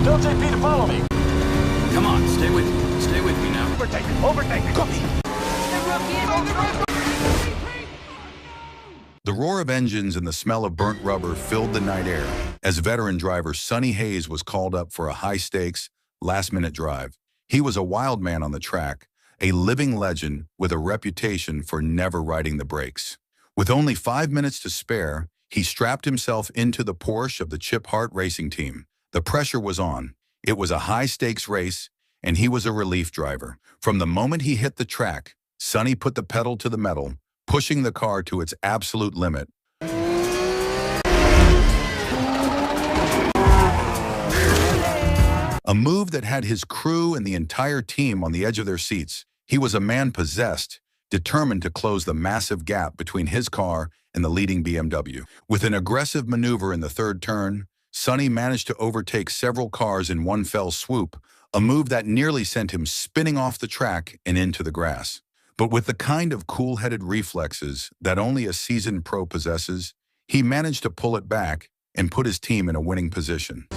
Tell JP to follow me. Come on, stay with me. Stay with me now. Overtake me. Overtake me. Copy. The roar of engines and the smell of burnt rubber filled the night air as veteran driver Sonny Hayes was called up for a high-stakes, last-minute drive. He was a wild man on the track, a living legend with a reputation for never riding the brakes. With only 5 minutes to spare, he strapped himself into the Porsche of the Chip Hart racing team. The pressure was on. It was a high-stakes race, and he was a relief driver. From the moment he hit the track, Sonny put the pedal to the metal, pushing the car to its absolute limit. A move that had his crew and the entire team on the edge of their seats. He was a man possessed, determined to close the massive gap between his car and the leading BMW. With an aggressive maneuver in the third turn, Sonny managed to overtake several cars in one fell swoop, a move that nearly sent him spinning off the track and into the grass. But with the kind of cool-headed reflexes that only a seasoned pro possesses, he managed to pull it back and put his team in a winning position.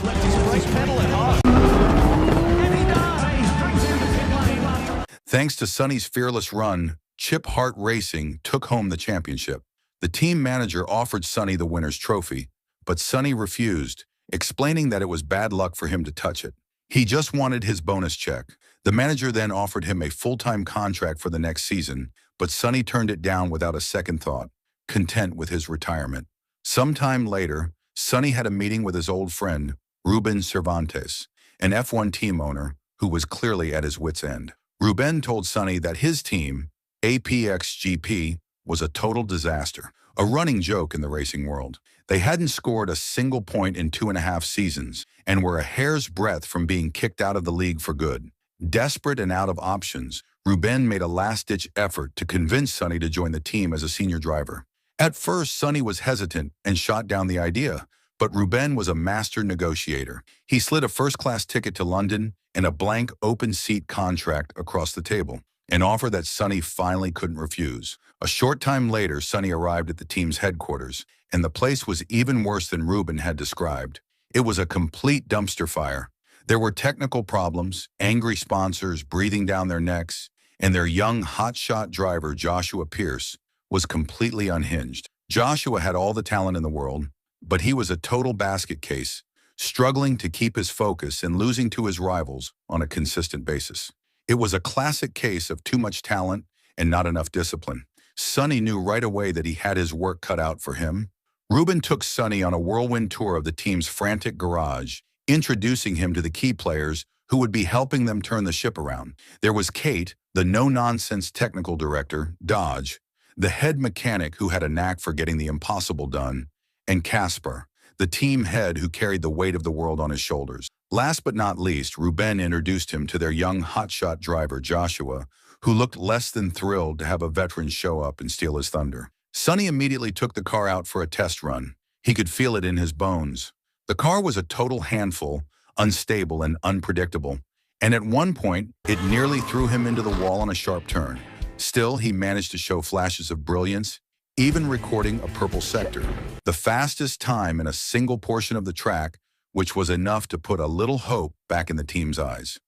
Thanks to Sonny's fearless run, Chip Hart Racing took home the championship. The team manager offered Sonny the winner's trophy, but Sonny refused, explaining that it was bad luck for him to touch it. He just wanted his bonus check. The manager then offered him a full-time contract for the next season, but Sonny turned it down without a second thought, content with his retirement. Sometime later, Sonny had a meeting with his old friend, Ruben Cervantes, an F1 team owner who was clearly at his wit's end. Ruben told Sonny that his team, APXGP, was a total disaster, a running joke in the racing world. They hadn't scored a single point in 2.5 seasons and were a hair's breadth from being kicked out of the league for good. Desperate and out of options, Ruben made a last-ditch effort to convince Sonny to join the team as a senior driver. At first, Sonny was hesitant and shot down the idea, but Ruben was a master negotiator. He slid a first-class ticket to London and a blank open-seat contract across the table, an offer that Sonny finally couldn't refuse. A short time later, Sonny arrived at the team's headquarters, and the place was even worse than Ruben had described. It was a complete dumpster fire. There were technical problems, angry sponsors breathing down their necks, and their young hotshot driver, Joshua Pierce, was completely unhinged. Joshua had all the talent in the world, but he was a total basket case, struggling to keep his focus and losing to his rivals on a consistent basis. It was a classic case of too much talent and not enough discipline. Sonny knew right away that he had his work cut out for him. Ruben took Sonny on a whirlwind tour of the team's frantic garage, introducing him to the key players who would be helping them turn the ship around. There was Kate, the no-nonsense technical director, Dodge, the head mechanic who had a knack for getting the impossible done, and Casper, the team head who carried the weight of the world on his shoulders. Last but not least, Ruben introduced him to their young hotshot driver, Joshua, who looked less than thrilled to have a veteran show up and steal his thunder. Sonny immediately took the car out for a test run. He could feel it in his bones. The car was a total handful, unstable and unpredictable, and at one point, it nearly threw him into the wall on a sharp turn. Still, he managed to show flashes of brilliance, even recording a purple sector, the fastest time in a single portion of the track, which was enough to put a little hope back in the team's eyes.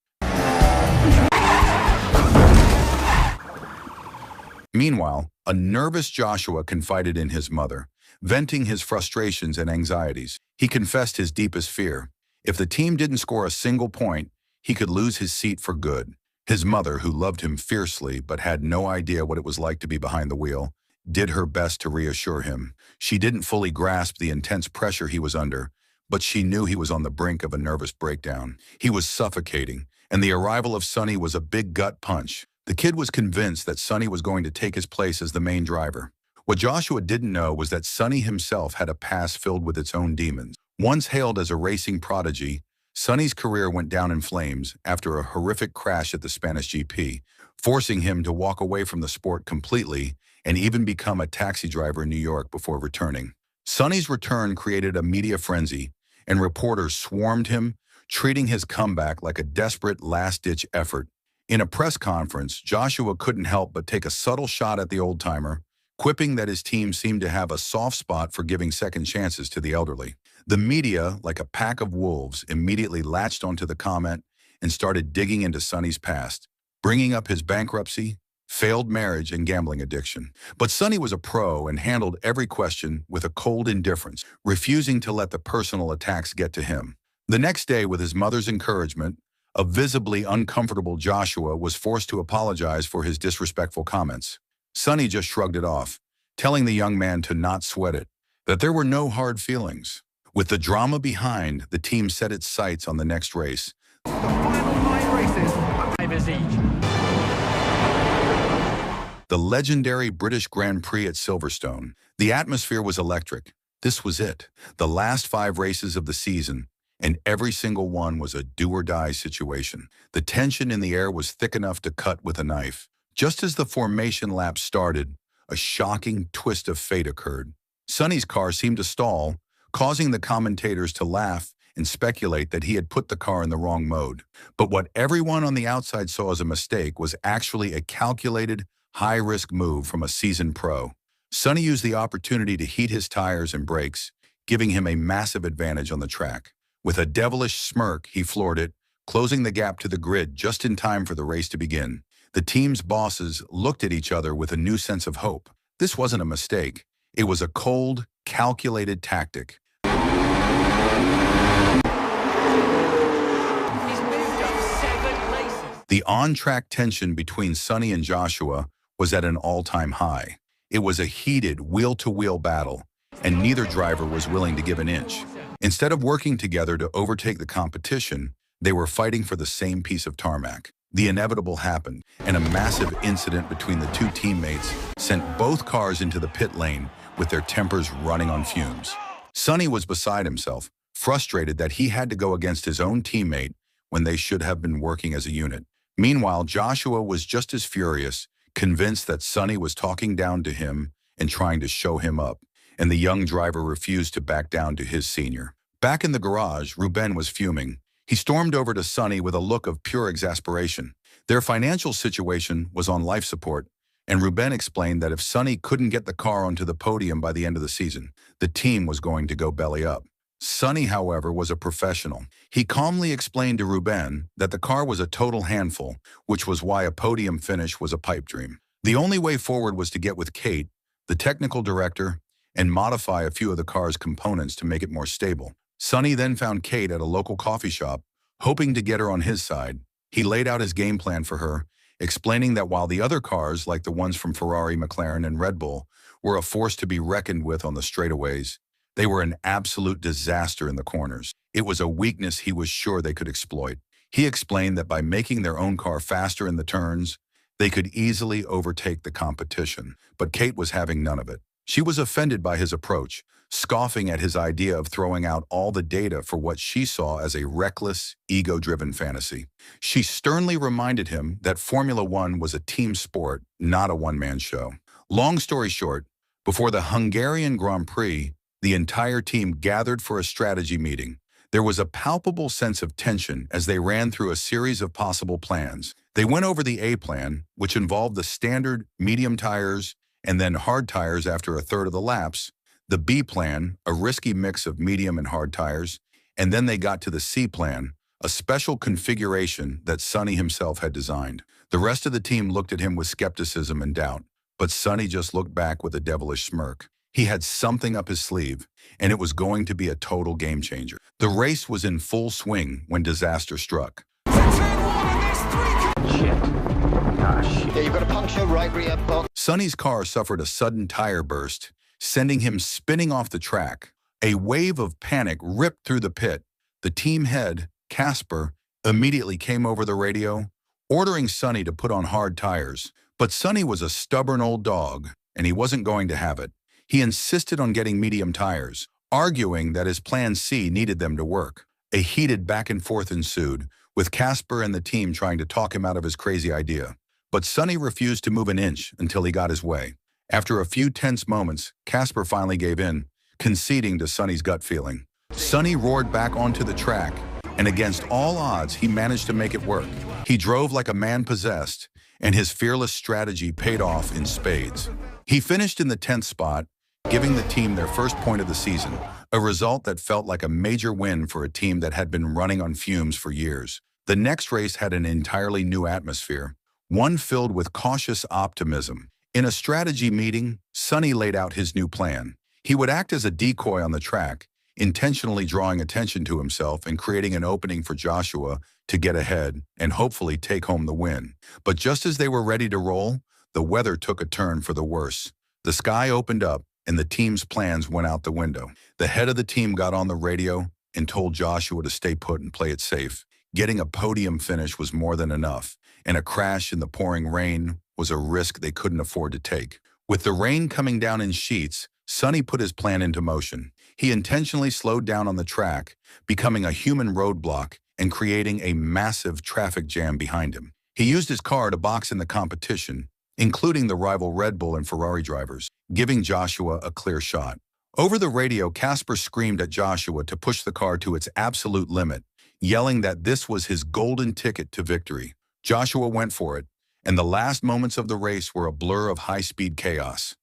Meanwhile, a nervous Joshua confided in his mother, venting his frustrations and anxieties. He confessed his deepest fear. If the team didn't score a single point, he could lose his seat for good. His mother, who loved him fiercely but had no idea what it was like to be behind the wheel, did her best to reassure him. She didn't fully grasp the intense pressure he was under, but she knew he was on the brink of a nervous breakdown. He was suffocating, and the arrival of Sonny was a big gut punch. The kid was convinced that Sonny was going to take his place as the main driver. What Joshua didn't know was that Sonny himself had a past filled with its own demons. Once hailed as a racing prodigy, Sonny's career went down in flames after a horrific crash at the Spanish GP, forcing him to walk away from the sport completely and even become a taxi driver in New York before returning. Sonny's return created a media frenzy, and reporters swarmed him, treating his comeback like a desperate last-ditch effort. In a press conference, Joshua couldn't help but take a subtle shot at the old-timer, quipping that his team seemed to have a soft spot for giving second chances to the elderly. The media, like a pack of wolves, immediately latched onto the comment and started digging into Sonny's past, bringing up his bankruptcy, failed marriage, and gambling addiction. But Sonny was a pro and handled every question with a cold indifference, refusing to let the personal attacks get to him. The next day, with his mother's encouragement, a visibly uncomfortable Joshua was forced to apologize for his disrespectful comments. Sonny just shrugged it off, telling the young man to not sweat it, that there were no hard feelings. With the drama behind, the team set its sights on the next race. The final 9 races, 5 is each. The legendary British Grand Prix at Silverstone. The atmosphere was electric. This was it, the last 5 races of the season, and every single one was a do-or-die situation. The tension in the air was thick enough to cut with a knife. Just as the formation lap started, a shocking twist of fate occurred. Sonny's car seemed to stall, causing the commentators to laugh and speculate that he had put the car in the wrong mode. But what everyone on the outside saw as a mistake was actually a calculated, high-risk move from a seasoned pro. Sonny used the opportunity to heat his tires and brakes, giving him a massive advantage on the track. With a devilish smirk, he floored it, closing the gap to the grid just in time for the race to begin. The team's bosses looked at each other with a new sense of hope. This wasn't a mistake. It was a cold, calculated tactic. The on-track tension between Sonny and Joshua was at an all-time high. It was a heated wheel-to-wheel battle, and neither driver was willing to give an inch. Instead of working together to overtake the competition, they were fighting for the same piece of tarmac. The inevitable happened, and a massive incident between the two teammates sent both cars into the pit lane with their tempers running on fumes. Sonny was beside himself, frustrated that he had to go against his own teammate when they should have been working as a unit. Meanwhile, Joshua was just as furious, convinced that Sonny was talking down to him and trying to show him up, and the young driver refused to back down to his senior. Back in the garage, Ruben was fuming. He stormed over to Sonny with a look of pure exasperation. Their financial situation was on life support, and Ruben explained that if Sonny couldn't get the car onto the podium by the end of the season, the team was going to go belly up. Sonny, however, was a professional. He calmly explained to Ruben that the car was a total handful, which was why a podium finish was a pipe dream. The only way forward was to get with Kate, the technical director, and modify a few of the car's components to make it more stable. Sonny then found Kate at a local coffee shop, hoping to get her on his side. He laid out his game plan for her, explaining that while the other cars, like the ones from Ferrari, McLaren, and Red Bull, were a force to be reckoned with on the straightaways, they were an absolute disaster in the corners. It was a weakness he was sure they could exploit. He explained that by making their own car faster in the turns, they could easily overtake the competition. But Kate was having none of it. She was offended by his approach, scoffing at his idea of throwing out all the data for what she saw as a reckless, ego-driven fantasy. She sternly reminded him that Formula One was a team sport, not a one-man show. Long story short, before the Hungarian Grand Prix, the entire team gathered for a strategy meeting. There was a palpable sense of tension as they ran through a series of possible plans. They went over the A plan, which involved the standard medium tires and then hard tires after a third of the laps, the B plan, a risky mix of medium and hard tires, and then they got to the C plan, a special configuration that Sonny himself had designed. The rest of the team looked at him with skepticism and doubt, but Sonny just looked back with a devilish smirk. He had something up his sleeve, and it was going to be a total game changer. The race was in full swing when disaster struck. Yeah, you've got a puncture right rear box. Sonny's car suffered a sudden tire burst, sending him spinning off the track. A wave of panic ripped through the pit. The team head, Casper, immediately came over the radio, ordering Sonny to put on hard tires. But Sonny was a stubborn old dog, and he wasn't going to have it. He insisted on getting medium tires, arguing that his plan C needed them to work. A heated back and forth ensued, with Casper and the team trying to talk him out of his crazy idea. But Sonny refused to move an inch until he got his way. After a few tense moments, Casper finally gave in, conceding to Sonny's gut feeling. Sonny roared back onto the track, and against all odds, he managed to make it work. He drove like a man possessed, and his fearless strategy paid off in spades. He finished in the 10th spot, giving the team their first point of the season, a result that felt like a major win for a team that had been running on fumes for years. The next race had an entirely new atmosphere, one filled with cautious optimism. In a strategy meeting, Sonny laid out his new plan. He would act as a decoy on the track, intentionally drawing attention to himself and creating an opening for Joshua to get ahead and hopefully take home the win. But just as they were ready to roll, the weather took a turn for the worse. The sky opened up and the team's plans went out the window. The head of the team got on the radio and told Joshua to stay put and play it safe. Getting a podium finish was more than enough, and a crash in the pouring rain was a risk they couldn't afford to take. With the rain coming down in sheets, Sonny put his plan into motion. He intentionally slowed down on the track, becoming a human roadblock and creating a massive traffic jam behind him. He used his car to box in the competition, including the rival Red Bull and Ferrari drivers, giving Joshua a clear shot. Over the radio, Casper screamed at Joshua to push the car to its absolute limit, yelling that this was his golden ticket to victory. Joshua went for it, and the last moments of the race were a blur of high-speed chaos.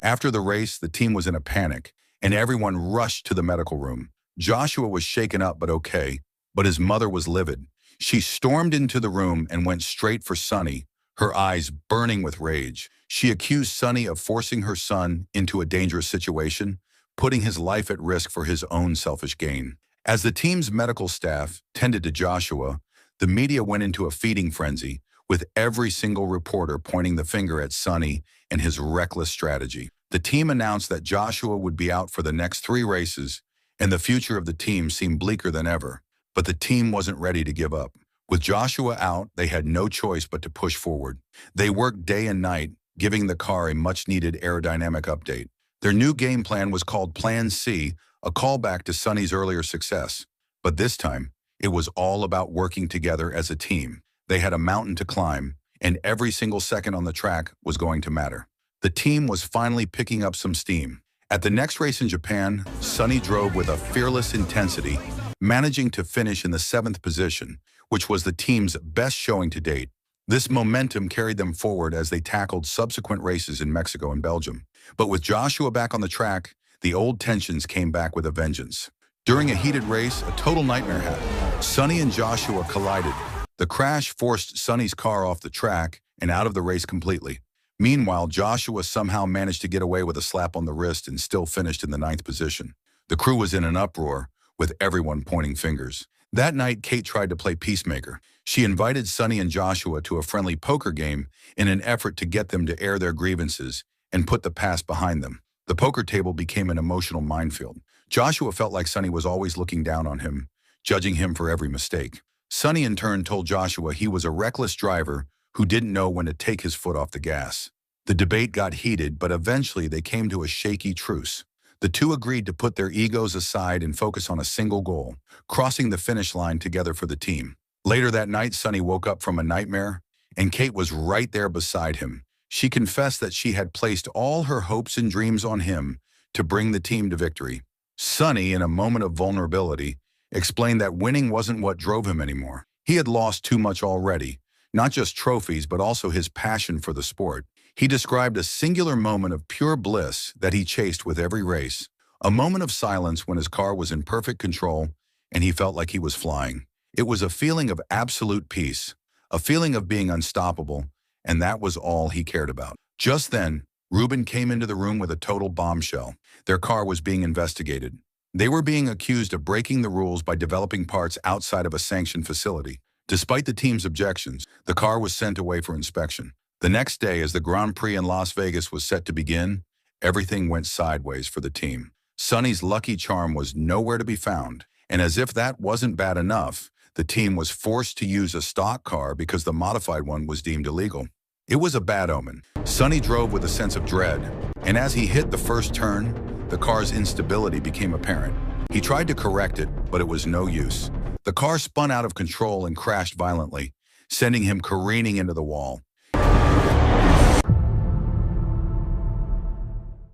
After the race, the team was in a panic, and everyone rushed to the medical room. Joshua was shaken up but okay, but his mother was livid. She stormed into the room and went straight for Sonny, her eyes burning with rage. She accused Sonny of forcing her son into a dangerous situation, putting his life at risk for his own selfish gain. As the team's medical staff tended to Joshua, the media went into a feeding frenzy, with every single reporter pointing the finger at Sonny and his reckless strategy. The team announced that Joshua would be out for the next 3 races, and the future of the team seemed bleaker than ever. But the team wasn't ready to give up. With Joshua out, they had no choice but to push forward. They worked day and night, giving the car a much-needed aerodynamic update. Their new game plan was called Plan C, a callback to Sonny's earlier success. But this time, it was all about working together as a team. They had a mountain to climb, and every single second on the track was going to matter. The team was finally picking up some steam. At the next race in Japan, Sonny drove with a fearless intensity, managing to finish in the 7th position, which was the team's best showing to date. This momentum carried them forward as they tackled subsequent races in Mexico and Belgium. But with Joshua back on the track, the old tensions came back with a vengeance. During a heated race, a total nightmare happened. Sonny and Joshua collided. The crash forced Sonny's car off the track and out of the race completely. Meanwhile, Joshua somehow managed to get away with a slap on the wrist and still finished in the 9th position. The crew was in an uproar, with everyone pointing fingers. That night, Kate tried to play peacemaker. She invited Sonny and Joshua to a friendly poker game in an effort to get them to air their grievances and put the past behind them. The poker table became an emotional minefield. Joshua felt like Sonny was always looking down on him, judging him for every mistake. Sonny in turn told Joshua he was a reckless driver who didn't know when to take his foot off the gas. The debate got heated, but eventually they came to a shaky truce. The two agreed to put their egos aside and focus on a single goal, crossing the finish line together for the team. Later that night, Sonny woke up from a nightmare, and Kate was right there beside him. She confessed that she had placed all her hopes and dreams on him to bring the team to victory. Sonny, in a moment of vulnerability, explained that winning wasn't what drove him anymore. He had lost too much already, not just trophies, but also his passion for the sport. He described a singular moment of pure bliss that he chased with every race, a moment of silence when his car was in perfect control and he felt like he was flying. It was a feeling of absolute peace, a feeling of being unstoppable, and that was all he cared about. Just then, Ruben came into the room with a total bombshell. Their car was being investigated. They were being accused of breaking the rules by developing parts outside of a sanctioned facility. Despite the team's objections, the car was sent away for inspection. The next day, as the Grand Prix in Las Vegas was set to begin, everything went sideways for the team. Sonny's lucky charm was nowhere to be found, and as if that wasn't bad enough, the team was forced to use a stock car because the modified one was deemed illegal. It was a bad omen. Sonny drove with a sense of dread, and as he hit the first turn, the car's instability became apparent. He tried to correct it, but it was no use. The car spun out of control and crashed violently, sending him careening into the wall.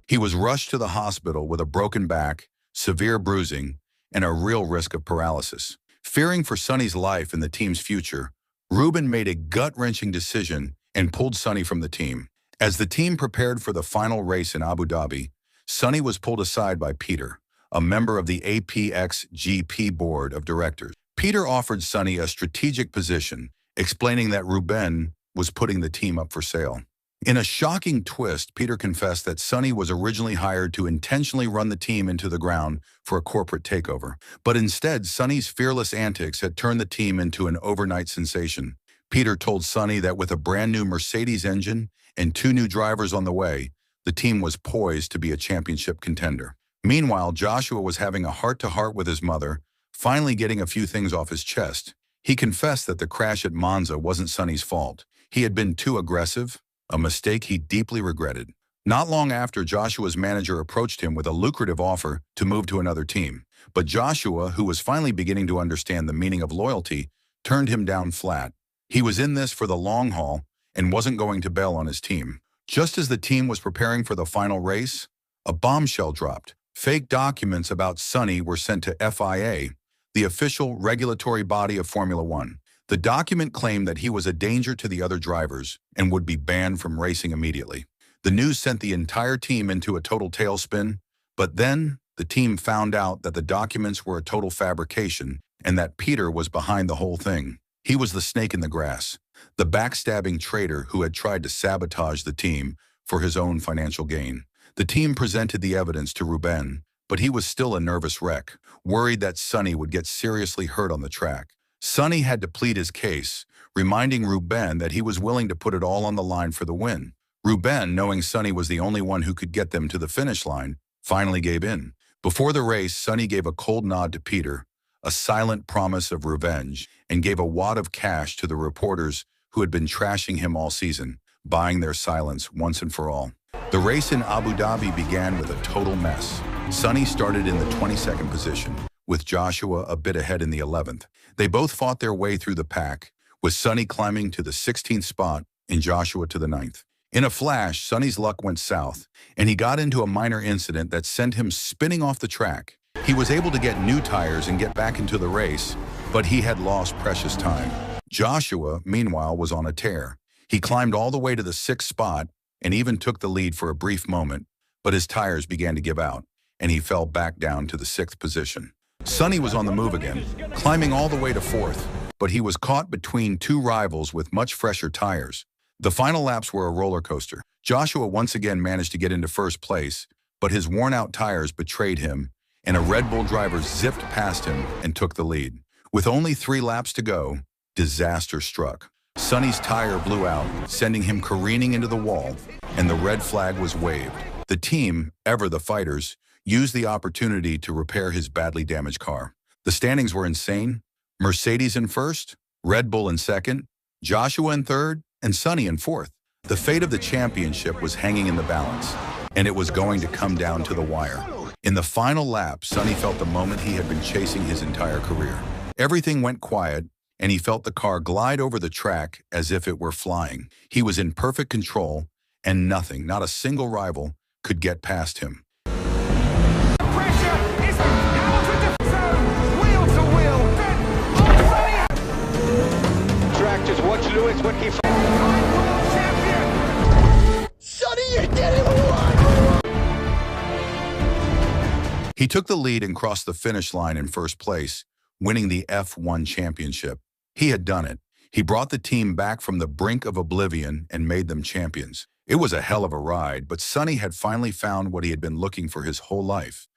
He was rushed to the hospital with a broken back, severe bruising, and a real risk of paralysis. Fearing for Sonny's life and the team's future, Ruben made a gut-wrenching decision and pulled Sonny from the team. As the team prepared for the final race in Abu Dhabi, Sonny was pulled aside by Peter, a member of the APXGP board of directors. Peter offered Sonny a strategic position, explaining that Ruben was putting the team up for sale. In a shocking twist, Peter confessed that Sonny was originally hired to intentionally run the team into the ground for a corporate takeover. But instead, Sonny's fearless antics had turned the team into an overnight sensation. Peter told Sonny that with a brand new Mercedes engine and 2 new drivers on the way, the team was poised to be a championship contender. Meanwhile, Joshua was having a heart-to-heart with his mother, finally getting a few things off his chest. He confessed that the crash at Monza wasn't Sonny's fault. He had been too aggressive, a mistake he deeply regretted. Not long after, Joshua's manager approached him with a lucrative offer to move to another team. But Joshua, who was finally beginning to understand the meaning of loyalty, turned him down flat. He was in this for the long haul and wasn't going to bail on his team. Just as the team was preparing for the final race, a bombshell dropped. Fake documents about Sonny were sent to FIA, the official regulatory body of Formula One. The document claimed that he was a danger to the other drivers and would be banned from racing immediately. The news sent the entire team into a total tailspin, but then the team found out that the documents were a total fabrication and that Peter was behind the whole thing. He was the snake in the grass, the backstabbing traitor who had tried to sabotage the team for his own financial gain. The team presented the evidence to Ruben, but he was still a nervous wreck, worried that Sonny would get seriously hurt on the track. Sonny had to plead his case, reminding Ruben that he was willing to put it all on the line for the win. Ruben, knowing Sonny was the only one who could get them to the finish line, finally gave in. Before the race, Sonny gave a cold nod to Peter, a silent promise of revenge, and gave a wad of cash to the reporters who had been trashing him all season, buying their silence once and for all. The race in Abu Dhabi began with a total mess. Sonny started in the 22nd position, with Joshua a bit ahead in the 11th. They both fought their way through the pack, with Sonny climbing to the 16th spot and Joshua to the 9th. In a flash, Sonny's luck went south, and he got into a minor incident that sent him spinning off the track. He was able to get new tires and get back into the race, but he had lost precious time. Joshua, meanwhile, was on a tear. He climbed all the way to the 6th spot and even took the lead for a brief moment, but his tires began to give out, and he fell back down to the 6th position. Sonny was on the move again, climbing all the way to 4th, but he was caught between 2 rivals with much fresher tires. The final laps were a roller coaster. Joshua once again managed to get into 1st place, but his worn-out tires betrayed him, and a Red Bull driver zipped past him and took the lead. With only 3 laps to go, disaster struck. Sonny's tire blew out, sending him careening into the wall, and the red flag was waved. The team, ever the fighters, used the opportunity to repair his badly damaged car. The standings were insane. Mercedes in 1st, Red Bull in 2nd, Joshua in 3rd, and Sonny in 4th. The fate of the championship was hanging in the balance, and it was going to come down to the wire. In the final lap, Sonny felt the moment he had been chasing his entire career. Everything went quiet, and he felt the car glide over the track as if it were flying. He was in perfect control, and nothing, not a single rival, could get past him. Pressure is out of the zone. Wheel to wheel. Then Track, just watch Lewis when he... world champion. Sonny, you did it! He took the lead and crossed the finish line in 1st place, winning the F1 championship. He had done it. He brought the team back from the brink of oblivion and made them champions. It was a hell of a ride, but Sonny had finally found what he had been looking for his whole life.